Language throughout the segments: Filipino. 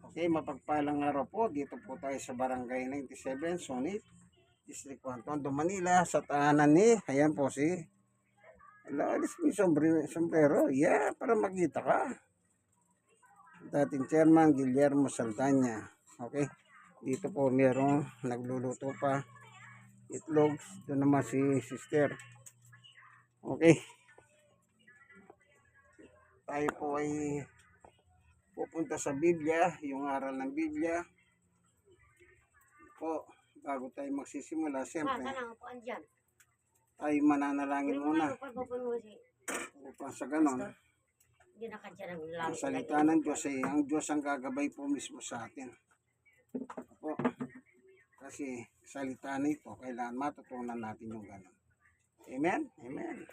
Okay, mapagpalang araw po. Dito po tayo sa Barangay 97, Sunit, District 1, Tondo, Manila, sa tahanan ni, ayan po si, alis mo yung sombrero, yeah, para makita ka. Dating chairman, Guillermo Saldaña. Okay, dito po merong nagluluto pa, itlog, ito naman si sister. Okay, tayo po ay pupunta sa Biblia, yung aral ng Biblia. Po, bago tayo magsisimula, siyempre, tayo mananalangin muna. Upang sa ganon, ang salita ng Diyos ay ang Diyos ang gagabay po mismo sa atin. Po, kasi salita nito, kailangan matutunan natin yung ganon. Amen? Amen.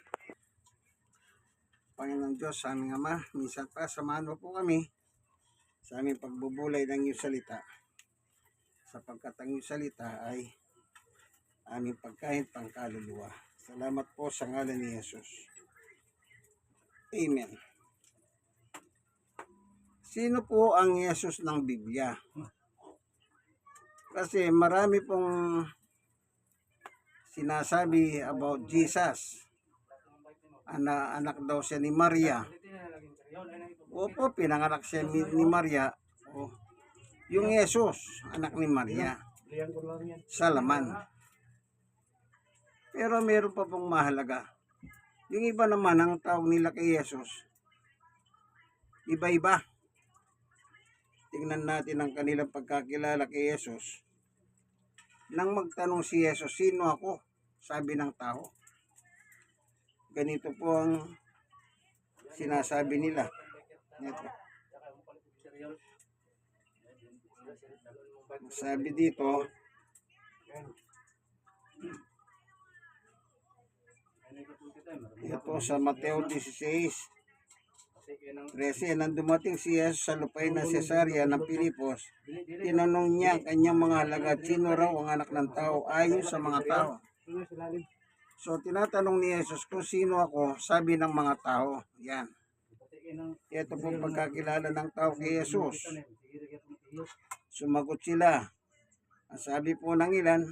Panginoon Diyos, sa aming Ama, minsan pa, samahan mo po kami sa aming pagbubulay ng iyong salita. Sapagkat ang iyong salita ay aming pagkain pangkaluluwa. Salamat po sa ngalan ni Jesus. Amen. Sino po ang Jesus ng Biblia? Kasi marami pong sinasabi about Jesus. Anak daw siya ni Maria. Opo, pinanganak siya ni Maria. Oh, yung Jesus, anak ni Maria. Sa laman. Pero meron pa pong mahalaga. Yung iba naman, ang tawag nila kay Jesus, iba-iba. Tingnan natin ang kanilang pagkakilala kay Jesus. Nang magtanong si Jesus, sino ako? Sabi ng tao. Ganito po ang sinasabi nila. Ito. Sabi dito, ito sa Mateo 16:13, nang dumating si Jesus sa lupain ng Cesarea ng Pilipos, tinanong niya ang kanyang mga alagad, sino raw ang anak ng tao ayon sa mga tao. So, tinatanong ni Jesus kung sino ako, sabi ng mga tao. Yan. Ito po pagkakilala ng tao kay Jesus. Sumagot sila. Ang sabi po ng ilan,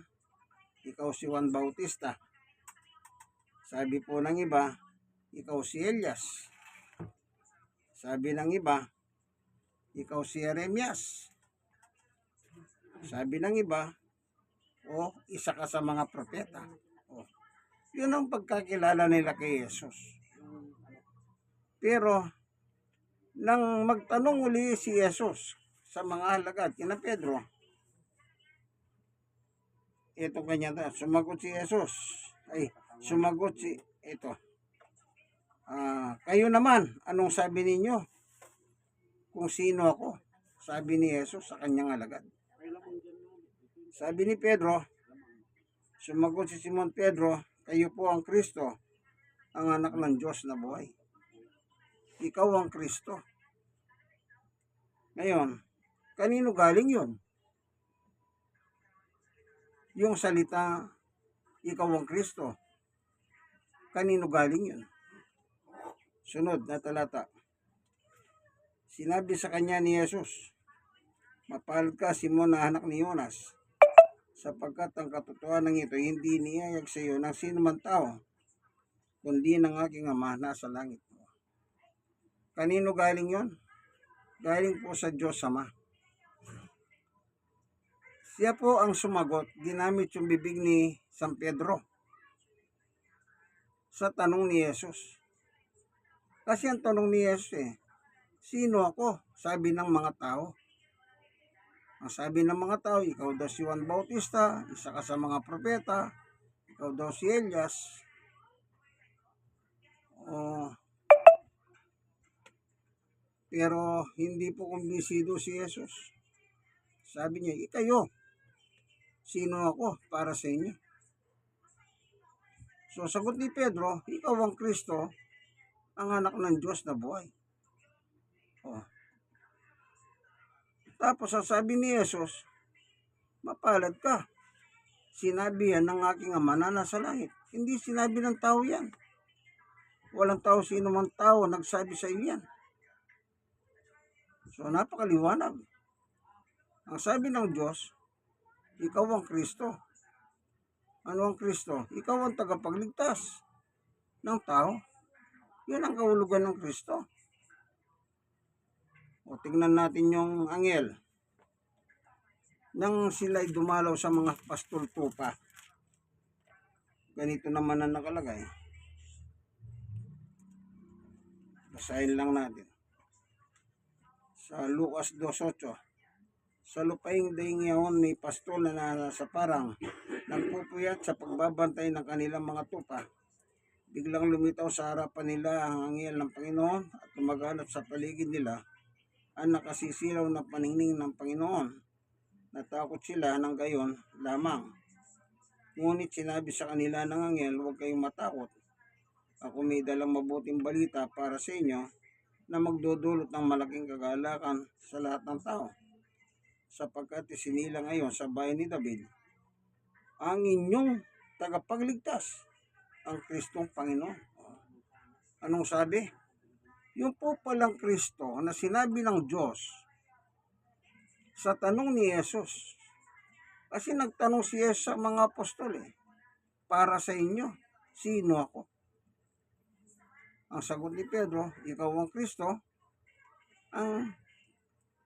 ikaw si Juan Bautista. Sabi po ng iba, ikaw si Elias. Sabi ng iba, ikaw si Jeremias. Sabi ng iba, isa ka sa mga propeta. Yun ang pagkakilala nila kay Jesus. Pero, nang magtanong uli si Jesus sa mga alagad, kina Pedro, ito kanya, sumagot si Jesus. Kayo naman, anong sabi ninyo? Kung sino ako? Sabi ni Jesus sa kanyang alagad. Sabi ni Pedro, sumagot si Simon Pedro, kayo po ang Kristo, ang anak ng Diyos na buhay. Ikaw ang Kristo. Ngayon, kanino galing yun? Yung salita, ikaw ang Kristo. Kanino galing yun? Sunod na talata. Sinabi sa kanya ni Jesus, mapalad ka, Simon na anak ni Jonas, sapagkat ang katotohanan ng ito hindi niyayag sa iyo ng sino man tao, kundi ng aking Ama nasa langit mo. Kanino galing yon? Galing po sa Diyos Ama. Siya po ang sumagot, ginamit yung bibig ni San Pedro sa tanong ni Jesus. Kasi ang tanong ni Jesus sino ako? Sabi ng mga tao. Ang sabi ng mga tao, ikaw daw si Juan Bautista, isa ka sa mga propeta, ikaw daw si Elias. Pero hindi po kumbinsido si Jesus. Sabi niya, ikayo, sino ako para sa inyo? So sagot ni Pedro, ikaw ang Kristo, ang anak ng Diyos na buhay. Tapos ang sabi ni Jesus, mapalad ka. Sinabi yan ng aking Ama na nasa langit. Hindi sinabi ng tao yan. Walang tao, sino mang tao nagsabi sa iyo yan. So napakaliwanag. Ang sabi ng Diyos, ikaw ang Kristo. Ano ang Kristo? Ikaw ang tagapagligtas ng tao. Yun ang kahulugan ng Kristo. O tingnan natin yung anghel. Nang sila'y dumalaw sa mga pastol tupa. Ganito naman ang nakalagay. Basahin lang natin. Sa Lucas 2:8. Sa lupaing daing yaon may pastol na nasa parang nagpupuyat sa pagbabantay ng kanilang mga tupa. Biglang lumitaw sa harapan nila ang anghel ng Panginoon at lumaganap sa paligid nila ang nakasisilaw na paningning ng Panginoon. Natakot sila ng gayon lamang. Ngunit sinabi sa kanila ng anghel, huwag kayong matakot. Ako may dalang mabuting balita para sa inyo na magdudulot ng malaking kagalakan sa lahat ng tao. Sapagkat isinila ngayon sa bayan ni David ang inyong tagapagligtas, ang Kristong Panginoon. Anong sabi? Yung po palang Kristo na sinabi ng Diyos sa tanong ni Jesus. Kasi nagtanong si Jesus sa mga apostol para sa inyo, sino ako? Ang sagot ni Pedro, ikaw ang Kristo, ang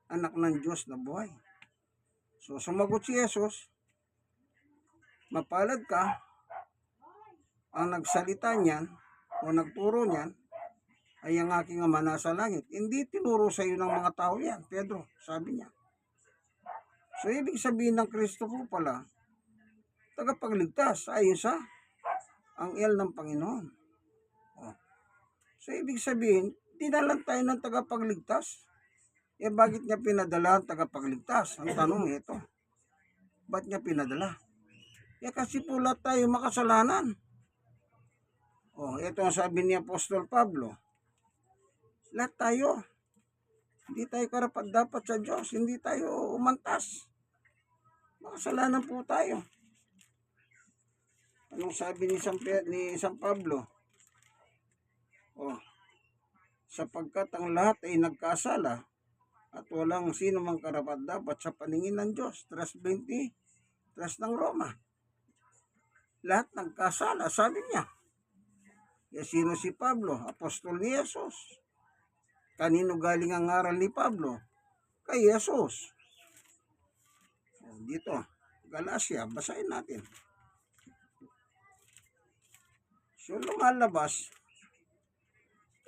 anak ng Diyos na buhay. So sumagot si Jesus, mapalad ka, ang nagsalita niyan o nagturo niyan ay ang aking Ama nasa langit. Hindi tinuro sa iyo ng mga tao yan, Pedro, sabi niya. So ibig sabihin ng Kristo po pala, tagapagligtas ayon sa anghel ng Panginoon. So ibig sabihin, dinalan tayo ng tagapagligtas. Bakit niya pinadala ang tagapagligtas? Ang tanong ito, ba't niya pinadala? Kasi po lahat tayo makasalanan. Ito ang sabi ni Apostol Pablo. Lahat tayo. Hindi tayo karapat-dapat sa Diyos. Hindi tayo umantas. Makasalanan po tayo. Anong sabi ni San Pablo? Sapagkat ang lahat ay nagkasala at walang sino mang karapat-dapat sa paningin ng Diyos. 3:20, 3 ng Roma. Lahat nagkasala, sabi niya. Sino si Pablo? Apostol ni Jesus. Kanino galing ang aral ni Pablo? Kay Jesus. Dito, Galacia, basahin natin. So lumalabas,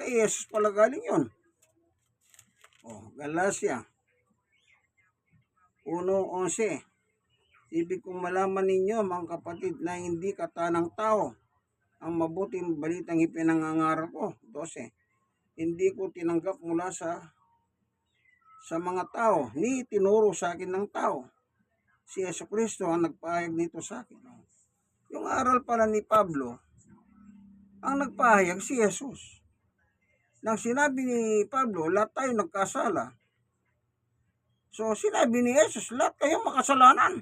kay Jesus pala galing yun. Galacia 1:11. Ibig kong malaman ninyo mga kapatid na hindi katanang tao ang mabuting balitang ipinangangaral ko. 12. Hindi ko tinanggap mula sa mga tao, ni tinuro sa akin ng tao. Si Jesucristo ang nagpahayag nito sa akin. Yung aral pala ni Pablo, ang nagpahayag si Jesus. Nang sinabi ni Pablo, lahat tayo nagkasala. So sinabi ni Jesus, lahat kayo makasalanan.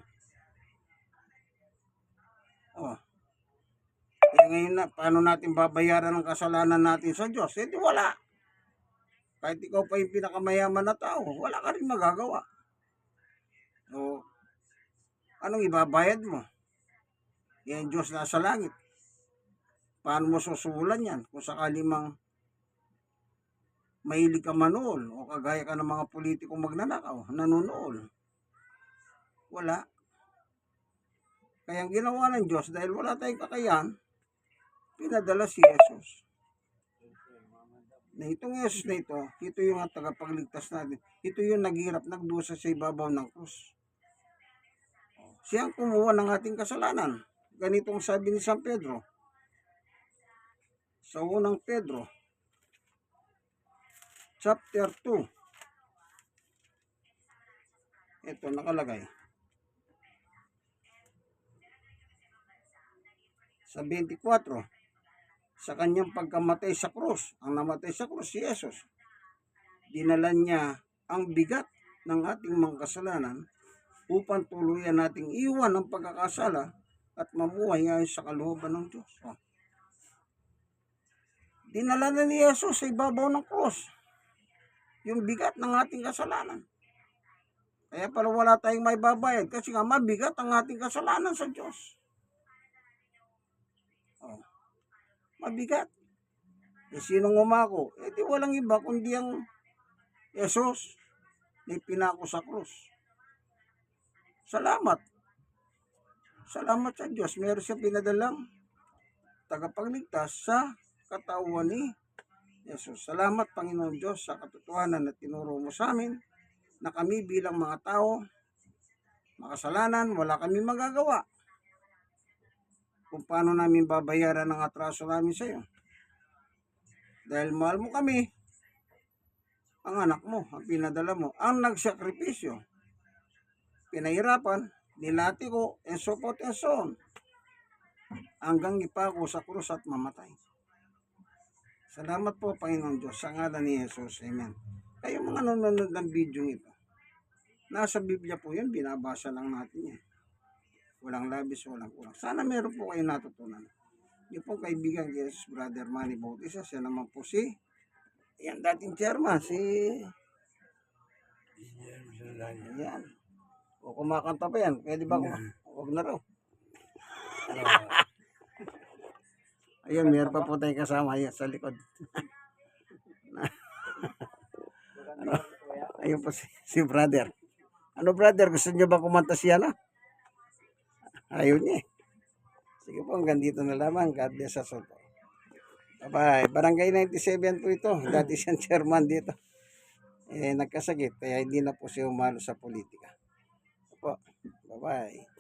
Ngayon na, paano natin babayaran ang kasalanan natin sa Diyos? Di wala. Kahit ikaw pa yung pinakamayaman na tao, wala ka rin magagawa. So, anong ibabayad mo? Yan Diyos nasa langit. Paano mo susulan yan? Kung sakali mang mahilig ka manuol o kagaya ka ng mga politikong magnanakaw, nanunool. Wala. Kaya ang ginawa ng Diyos, dahil wala tayong kakayahan, pinadala si Jesus. Na itong Jesus na ito yung tagapagligtas natin. Ito yung naghirap, nagdusa sa ibabaw ng krus. Siya ang kumuha ng ating kasalanan. Ganitong sabi ni San Pedro. Sa unang Pedro, chapter 2. Ito nakalagay. Sa 24. Sa kanyang pagkamatay sa krus, ang namatay sa krus si Jesus, dinala niya ang bigat ng ating mga kasalanan upang tuluyan nating iwan ang pagkakasala at mamuhay ayon sa kalooban ng Diyos. Dinala na ni Jesus sa ibabaw ng krus yung bigat ng ating kasalanan. Kaya pala wala tayong may babayad kasi nga mabigat ang ating kasalanan sa Diyos. Oh, mabigat. E sinong umako? E di walang iba kundi ang Jesus na pinako sa krus. Salamat. Salamat sa Diyos. Meron siya pinadalang tagapagligtas sa katawan ni Jesus. Salamat Panginoon Diyos sa katotohanan na tinuro mo sa amin na kami bilang mga tao makasalanan, wala kami magagawa kung paano namin babayaran ang atraso namin sa iyo. Dahil mahal mo kami, ang anak mo, ang pinadala mo, ang nagsakripisyo, pinahirapan, nilati ko, and so forth and so on, hanggang ipako sa krus at mamatay. Salamat po Panginoon Diyos sa ngalan ni Jesus. Amen. Kayo mga nanonood ng video ito, nasa Biblia po yan, binabasa lang natin yan. Walang labis, walang kulang. Sana meron po kayo natutunan. Yung po kaibigan kay Jesus, Brother Manny Bautista, siya naman po si, yan dating chairman, si, yan. O kumakanta pa yan, pwede ba huwag na raw. Ayun, meron pa po tayong kasama yan sa likod. Ano? Ayun po si brother. Ano brother, gusto niyo ba kumanta siya na? Ayun niya. Sige po, hanggang dito na lamang. God bless us all. Bye-bye. Barangay 97 po ito. Dati siyang chairman dito. Nagkasakit, kaya hindi na po siya umalo sa politika. Po. Bye-bye.